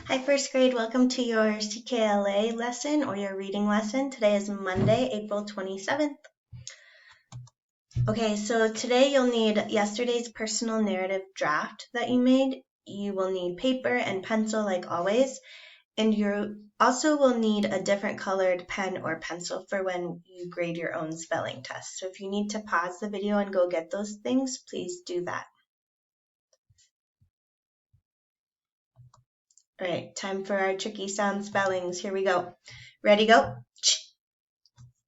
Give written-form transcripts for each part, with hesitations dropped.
Hi, first grade. Welcome to your CKLA lesson or your reading lesson. Today is Monday, April 27th. Okay, so today you'll need yesterday's personal narrative draft that you made. You will need paper and pencil like always, and you also will need a different colored pen or pencil for when you grade your own spelling test. So if you need to pause the video and go get those things, please do that. All right, time for our tricky sound spellings. Here we go. Ready, go.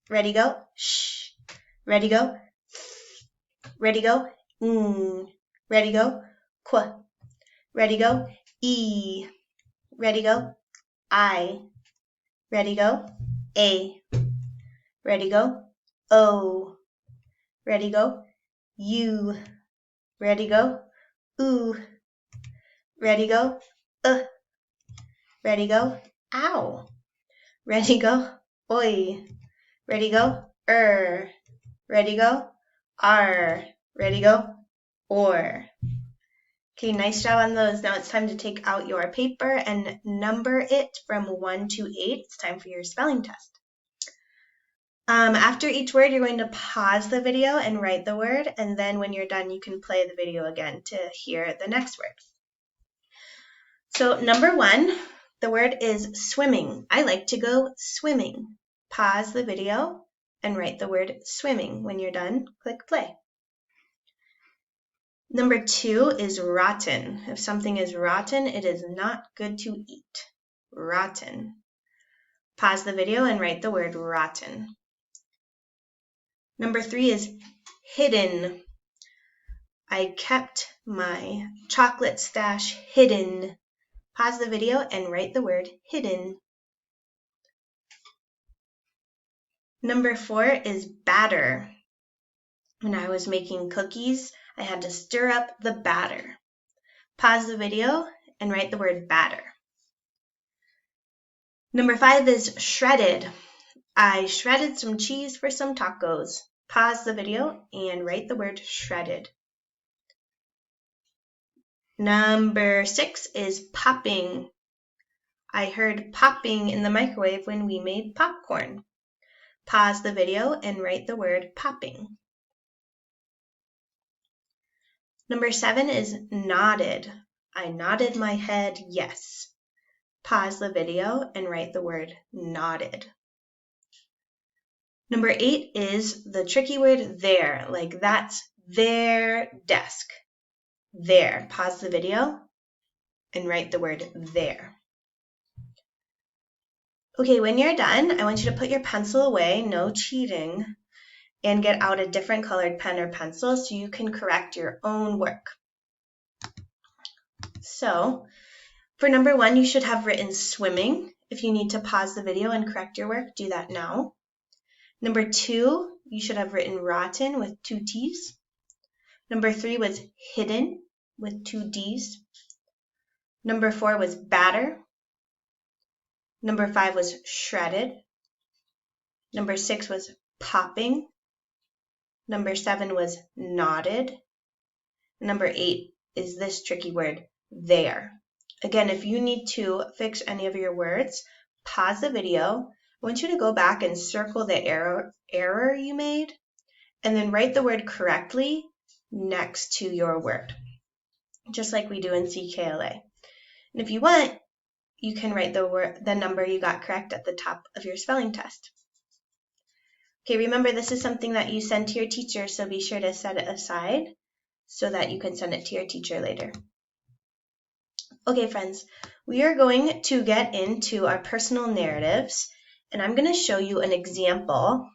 Ready, go. Shh. Ready, go. Ready, go. Ready, go. Qu. Ready, go. E. Ready, go. I. Ready, go. A. Ready, go. O. Ready, go. U. Ready, go. Oo. Ready, go. Ready, go. Ow. Ready, go. Oi. Ready, go. Ready, go. R. Ready, go. Or. Okay, nice job on those. Now it's time to take out your paper and number it from 1 to 8. It's time for your spelling test. After each word, you're going to pause the video and write the word, and then when you're done, you can play the video again to hear the next word. So number 1, the word is swimming. I like to go swimming. Pause the video and write the word swimming. When you're done, click play. Number 2 is rotten. If something is rotten, it is not good to eat. Rotten. Pause the video and write the word rotten. Number 3 is hidden. I kept my chocolate stash hidden. Pause the video and write the word hidden. Number 4 is batter. When I was making cookies, I had to stir up the batter. Pause the video and write the word batter. Number 5 is shredded. I shredded some cheese for some tacos. Pause the video and write the word shredded. Number 6 is popping. I heard popping in the microwave when we made popcorn. Pause the video and write the word popping. Number 7 is nodded. I nodded my head yes. Pause the video and write the word nodded. Number 8 is the tricky word there, like that's their desk. There. Pause the video and write the word there. Okay, when you're done, I want you to put your pencil away, no cheating, and get out a different colored pen or pencil so you can correct your own work. So, for number 1, you should have written swimming. If you need to pause the video and correct your work, do that now. Number 2, you should have written rotten with 2 T's. Number 3 was hidden with 2 D's. Number 4 was batter. Number 5 was shredded. Number 6 was popping. Number 7 was nodded. Number 8 is this tricky word, there. Again, if you need to fix any of your words, pause the video. I want you to go back and circle the error you made, and then write the word correctly next to your word, just like we do in CKLA. And if you want, you can write the number you got correct at the top of your spelling test. Okay, remember this is something that you send to your teacher, so be sure to set it aside so that you can send it to your teacher later. Okay, friends, we are going to get into our personal narratives, and I'm going to show you an example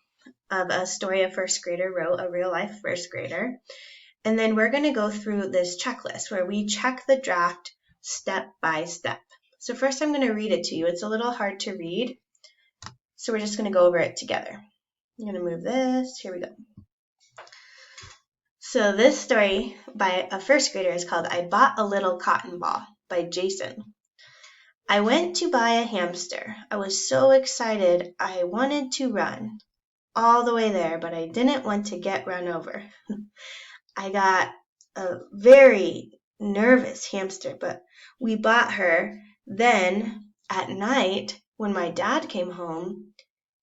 of a story a first grader wrote, a real life first grader. And then we're going to go through this checklist where we check the draft step by step. So first I'm going to read it to you. It's a little hard to read, so we're just going to go over it together. I'm going to move this. Here we go. So this story by a first grader is called I Bought a Little Cotton Ball by Jason. I went to buy a hamster. I was so excited I wanted to run all the way there, but I didn't want to get run over. I got a very nervous hamster, but we bought her Then at night, when my dad came home,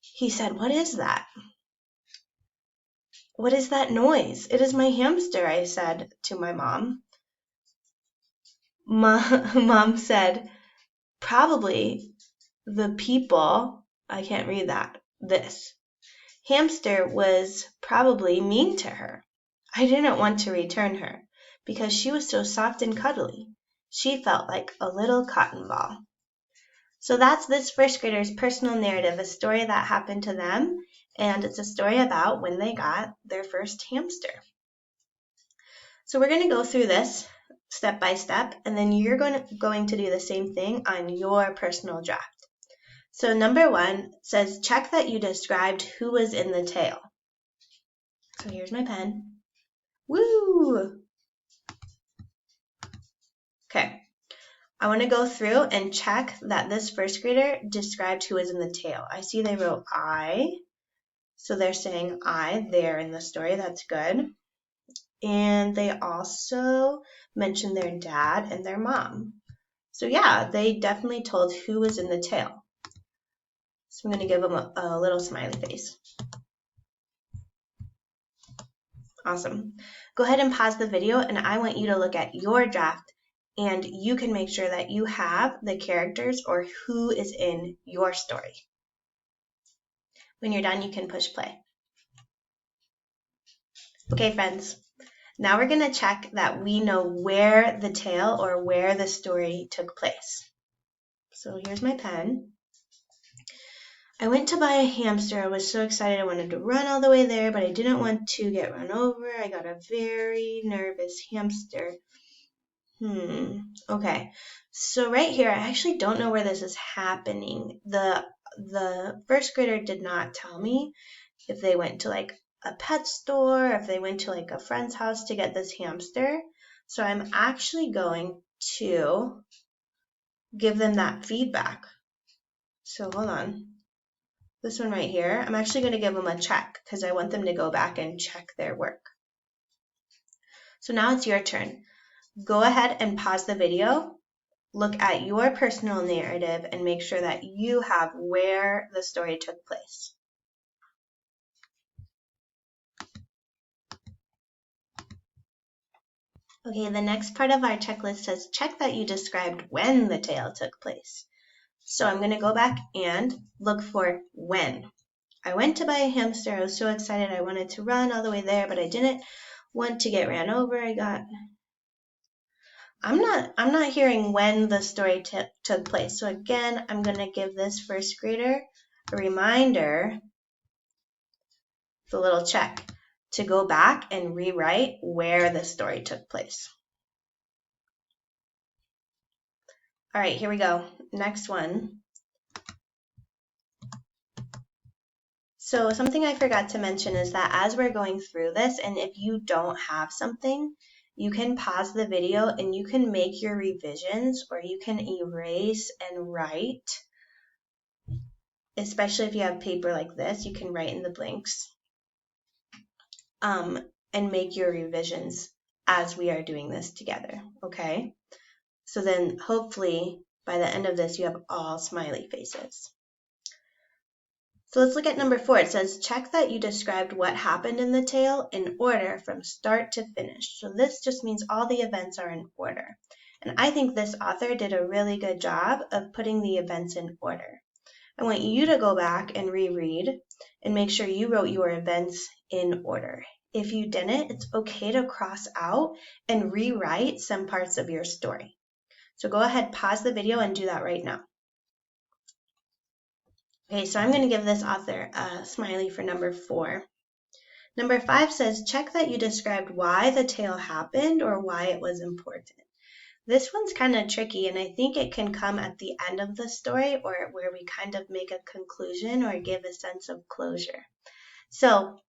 he said, "What is that? What is that noise?" "It is my hamster," I said to my mom. Mom said, "Probably the people," I can't read that, "this hamster was probably mean to her." I didn't want to return her because she was so soft and cuddly. She felt like a little cotton ball. So that's this first grader's personal narrative, a story that happened to them, and it's a story about when they got their first hamster. So we're going to go through this step by step, and then you're going to do the same thing on your personal draft. So number 1 says, check that you described who was in the tale. So here's my pen. Woo! Okay. I want to go through and check that this first grader described who was in the tale. I see they wrote I, so they're saying I there in the story. That's good. And they also mentioned their dad and their mom. So yeah, they definitely told who was in the tale. So I'm going to give them a little smiley face. Awesome. Go ahead and pause the video, and I want you to look at your draft, and you can make sure that you have the characters or who is in your story. When you're done, you can push play. Okay, friends. Now we're going to check that we know where the tale or where the story took place. So here's my pen. I went to buy a hamster. I was so excited I wanted to run all the way there, but I didn't want to get run over. I got a very nervous hamster. Okay. So right here, I actually don't know where this is happening. The first grader did not tell me if they went to like a pet store, if they went to like a friend's house to get this hamster. So I'm actually going to give them that feedback. So hold on. This one right here, I'm actually going to give them a check because I want them to go back and check their work. So now it's your turn. Go ahead and pause the video. Look at your personal narrative and make sure that you have where the story took place. Okay, the next part of our checklist says check that you described when the tale took place. So I'm going to go back and look for when. I went to buy a hamster. I was so excited. I wanted to run all the way there, but I didn't want to get ran over. I'm not hearing when the story took place. So again, I'm going to give this first grader a reminder, the little check, to go back and rewrite where the story took place. All right, here we go. Next one. So something I forgot to mention is that as we're going through this, and if you don't have something, you can pause the video and you can make your revisions, or you can erase and write. Especially if you have paper like this, you can write in the blanks and make your revisions as we are doing this together, okay? So then hopefully by the end of this, you have all smiley faces. So let's look at number 4. It says, check that you described what happened in the tale in order from start to finish. So this just means all the events are in order. And I think this author did a really good job of putting the events in order. I want you to go back and reread and make sure you wrote your events in order. If you didn't, it's okay to cross out and rewrite some parts of your story. So go ahead, pause the video and do that right now. Okay, so I'm going to give this author a smiley for number 4. Number 5 says, check that you described why the tale happened or why it was important. This one's kind of tricky, and I think it can come at the end of the story or where we kind of make a conclusion or give a sense of closure. So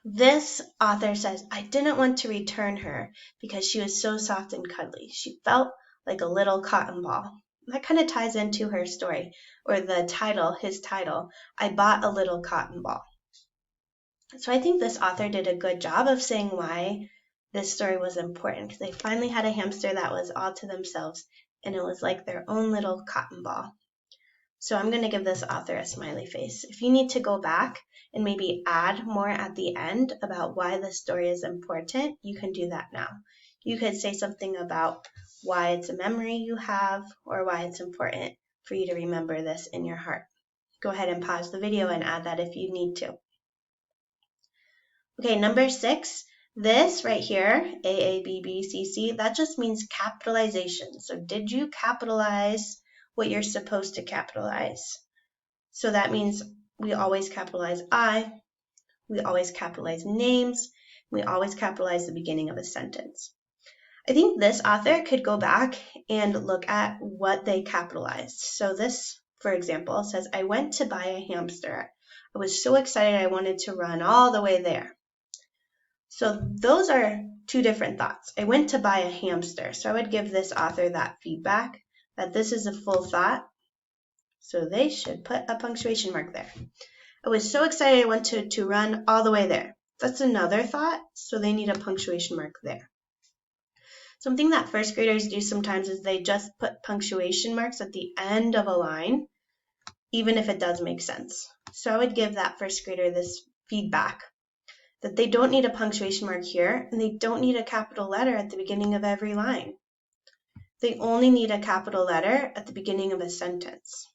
this author says, I didn't want to return her because she was so soft and cuddly. She felt like a little cotton ball. That kind of ties into her story, or the title, his title, I Bought a Little Cotton Ball. So I think this author did a good job of saying why this story was important. They finally had a hamster that was all to themselves, and it was like their own little cotton ball. So I'm going to give this author a smiley face. If you need to go back and maybe add more at the end about why the story is important, you can do that now. You could say something about why it's a memory you have or why it's important for you to remember this in your heart. Go ahead and pause the video and add that if you need to. Okay, number 6, this right here, AABBCC, that just means capitalization. So did you capitalize what you're supposed to capitalize? So that means we always capitalize I, we always capitalize names, we always capitalize the beginning of a sentence. I think this author could go back and look at what they capitalized. So this, for example, says, I went to buy a hamster. I was so excited I wanted to run all the way there. So those are two different thoughts. I went to buy a hamster. So I would give this author that feedback that this is a full thought. So they should put a punctuation mark there. I was so excited I wanted to run all the way there. That's another thought, so they need a punctuation mark there. Something that first graders do sometimes is they just put punctuation marks at the end of a line, even if it does make sense. So I would give that first grader this feedback, that they don't need a punctuation mark here, and they don't need a capital letter at the beginning of every line. They only need a capital letter at the beginning of a sentence.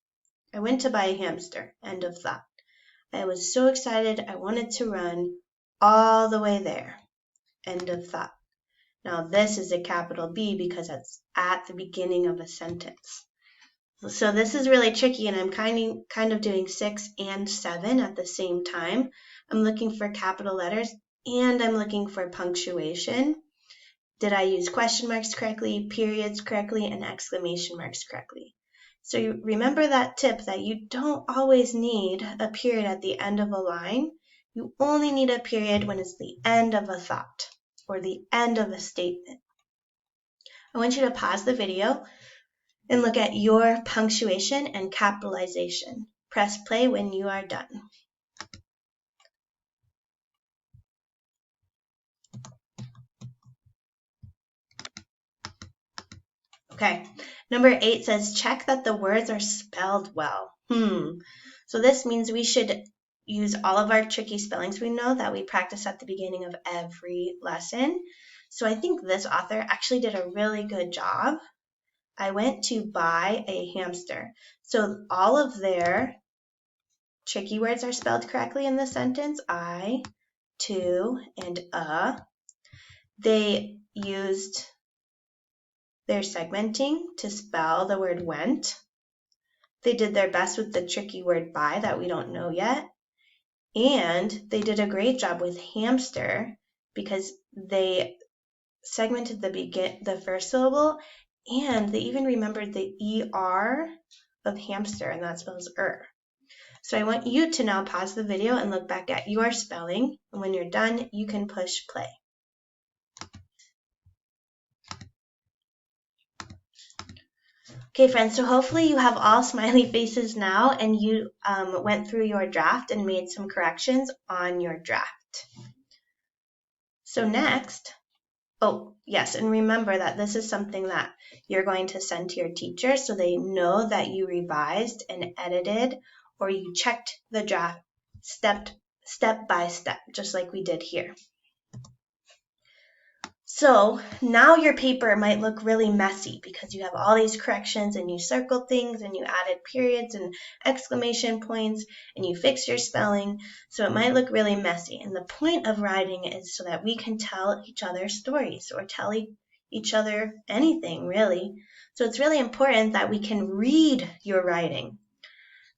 I went to buy a hamster, end of thought. I was so excited I wanted to run all the way there, end of thought. Now this is a capital B because it's at the beginning of a sentence. So this is really tricky, and I'm kind of doing 6 and 7 at the same time. I'm looking for capital letters and I'm looking for punctuation. Did I use question marks correctly, periods correctly, and exclamation marks correctly? So you remember that tip that you don't always need a period at the end of a line. You only need a period when it's the end of a thought or the end of a statement. I want you to pause the video and look at your punctuation and capitalization. Press play when you are done. Okay, number 8 says check that the words are spelled well. So this means we should use all of our tricky spellings we know that we practice at the beginning of every lesson. So I think this author actually did a really good job. I went to buy a hamster. So all of their tricky words are spelled correctly in the sentence. I, to, and a. They used their segmenting to spell the word went. They did their best with the tricky word buy that we don't know yet. And they did a great job with hamster because they segmented the first syllable, and they even remembered the ER of hamster, and that spells So I want you to now pause the video and look back at your spelling, and when you're done, you can push play. Okay, friends, so hopefully you have all smiley faces now, and you went through your draft and made some corrections on your draft. So next, oh, yes, and remember that this is something that you're going to send to your teacher so they know that you revised and edited, or you checked the draft step by step, just like we did here. So now your paper might look really messy because you have all these corrections and you circled things and you added periods and exclamation points and you fixed your spelling. So it might look really messy. And the point of writing is so that we can tell each other stories or tell each other anything, really. So it's really important that we can read your writing.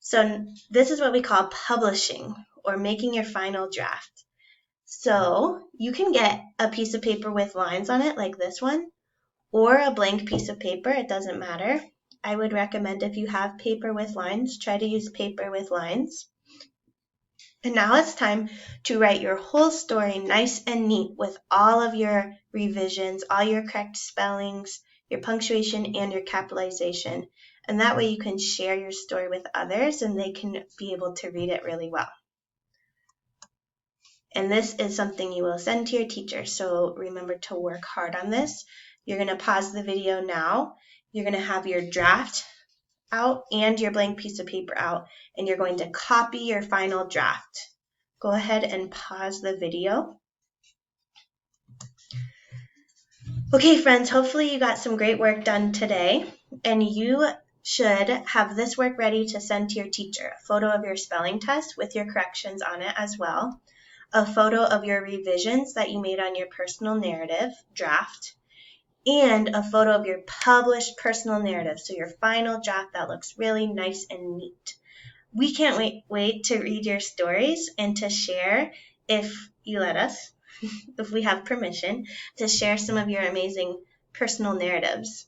So this is what we call publishing or making your final draft. So you can get a piece of paper with lines on it like this one, or a blank piece of paper, it doesn't matter. I would recommend if you have paper with lines, try to use paper with lines. And now it's time to write your whole story nice and neat with all of your revisions, all your correct spellings, your punctuation, and your capitalization. And that way you can share your story with others and they can be able to read it really well. And this is something you will send to your teacher, so remember to work hard on this. You're going to pause the video now, You're going to have your draft out and your blank piece of paper out, and you're going to copy your final draft. Go ahead and pause the video. Okay, friends, hopefully you got some great work done today, and you should have this work ready to send to your teacher. A photo of your spelling test with your corrections on it as well. A photo of your revisions that you made on your personal narrative draft, and a photo of your published personal narrative, so your final draft that looks really nice and neat. We can't wait to read your stories and to share, if you let us, if we have permission, to share some of your amazing personal narratives.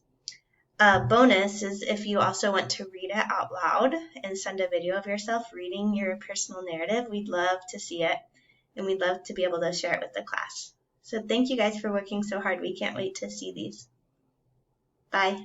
A bonus is if you also want to read it out loud and send a video of yourself reading your personal narrative. We'd love to see it, and we'd love to be able to share it with the class. So thank you guys for working so hard. We can't wait to see these. Bye.